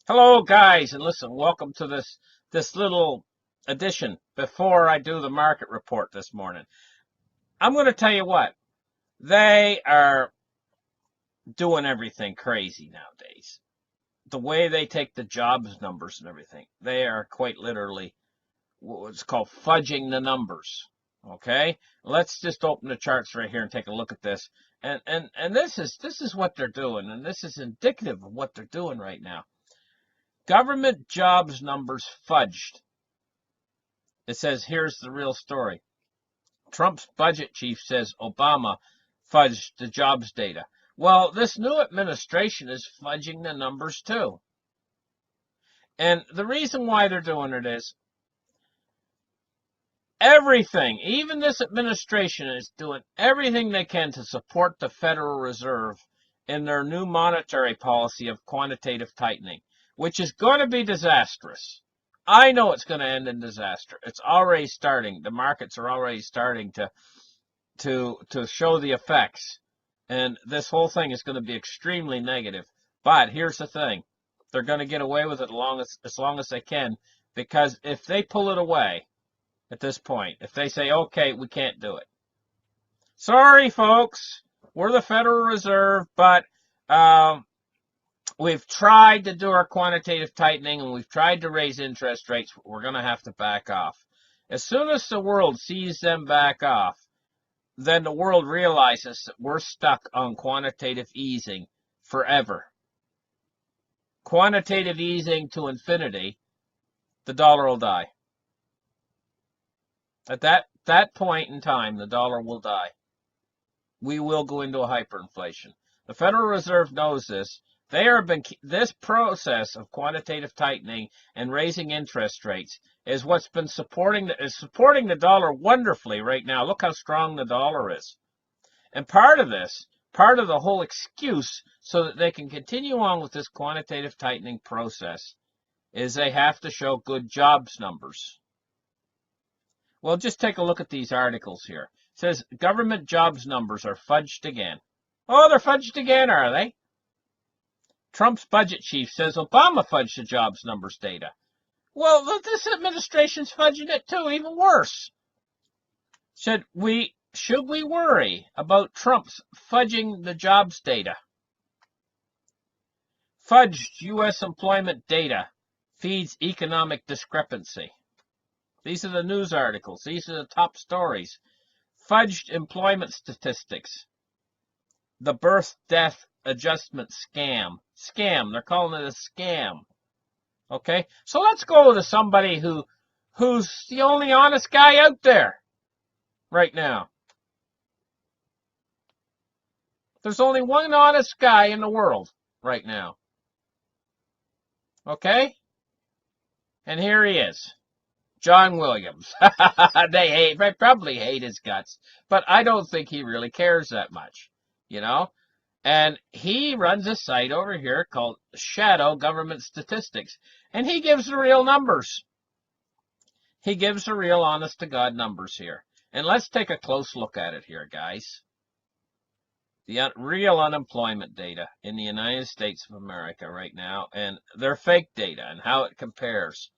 Hello, guys, and listen, welcome to this little edition before I do the market report this morning. I'm going to tell you what, they are doing everything crazy nowadays. The way they take the jobs numbers and everything, they are quite literally what's called fudging the numbers. Okay? Let's just open the charts right here and take a look at this. And this is what they're doing, and this is indicative of what they're doing right now. Government jobs numbers fudged. It says, here's the real story. Trump's budget chief says Obama fudged the jobs data. Well, this new administration is fudging the numbers too. And the reason why they're doing it is everything, even this administration is doing everything they can to support the Federal Reserve in their new monetary policy of quantitative tightening, which is going to be disastrous. I know it's going to end in disaster. It's already starting. The markets are already starting to show the effects. And this whole thing is going to be extremely negative. But here's the thing. They're going to get away with it as long as they can, because if they pull it away at this point, if they say, okay, we can't do it. Sorry, folks. We're the Federal Reserve, but we've tried to do our quantitative tightening and we've tried to raise interest rates. We're going to have to back off. As soon as the world sees them back off, then the world realizes that we're stuck on quantitative easing forever. Quantitative easing to infinity, the dollar will die. At that point in time, the dollar will die. We will go into a hyperinflation. The Federal Reserve knows this. This process of quantitative tightening and raising interest rates is what's been supporting the dollar wonderfully right now. Look how strong the dollar is. And part of the whole excuse so that they can continue on with this quantitative tightening process is they have to show good jobs numbers. Well, just take a look at these articles here. It says government jobs numbers are fudged again. Oh, they're fudged again, are they? Trump's budget chief says Obama fudged the jobs numbers data. Well, this administration's fudging it too, even worse. Should we worry about Trump's fudging the jobs data? Fudged U.S. employment data feeds economic discrepancy. These are the news articles. These are the top stories. Fudged employment statistics. The birth-death adjustment scam. Scam. They're calling it a scam. Okay? So let's go to somebody who's the only honest guy out there right now. There's only one honest guy in the world right now. Okay? And here he is. John Williams. They probably hate his guts, but I don't think he really cares that much, you know? And he runs a site over here called Shadow Government Statistics, and he gives the real numbers. He gives the real honest-to-God numbers here. And let's take a close look at it here, guys. The real unemployment data in the United States of America right now, and their fake data and how it compares.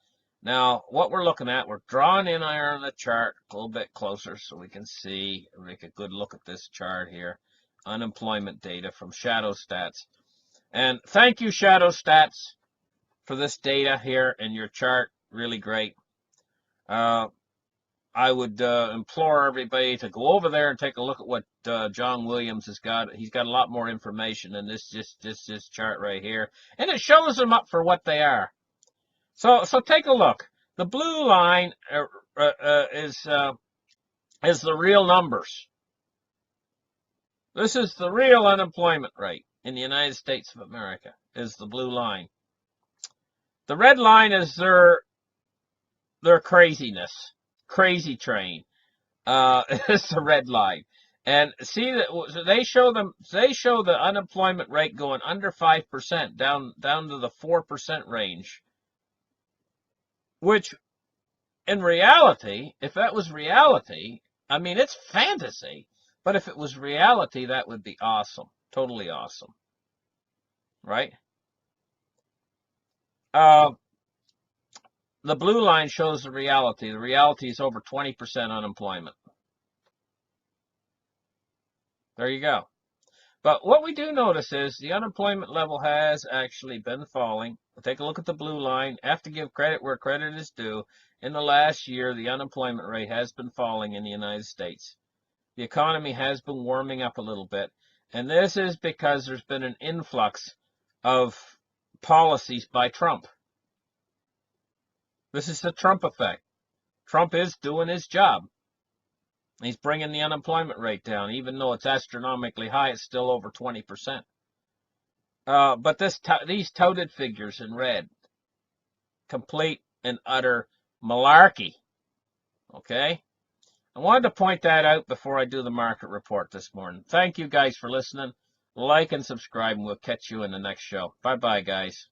Now, what we're looking at, we're drawing in there on the chart a little bit closer so we can see, make a good look at this chart here. Unemployment data from Shadow Stats. And thank you, Shadow Stats, for this data here in your chart. Really great. I would implore everybody to go over there and take a look at what John Williams has got. He's got a lot more information than this chart right here, and it shows them up for what they are. So take a look. The blue line is the real numbers. This is the real unemployment rate in the United States of America. Is the blue line. The red line is their craziness. Crazy train is the red line, and see that they show the unemployment rate going under 5%, down to the 4% range, which in reality, if that was reality, I mean, it's fantasy, but if it was reality, that would be awesome, totally awesome, right? Uh, the blue line shows the reality. The reality is over 20% unemployment. There you go. But what we do notice is the unemployment level has actually been falling. Take a look at the blue line. Have to give credit where credit is due. In the last year, the unemployment rate has been falling in the United States. The economy has been warming up a little bit. And this is because there's been an influx of policies by Trump. This is the Trump effect. Trump is doing his job. He's bringing the unemployment rate down. Even though it's astronomically high, it's still over 20%. But these touted figures in red, complete and utter malarkey. Okay? I wanted to point that out before I do the market report this morning. Thank you guys for listening. Like and subscribe, and we'll catch you in the next show. Bye-bye, guys.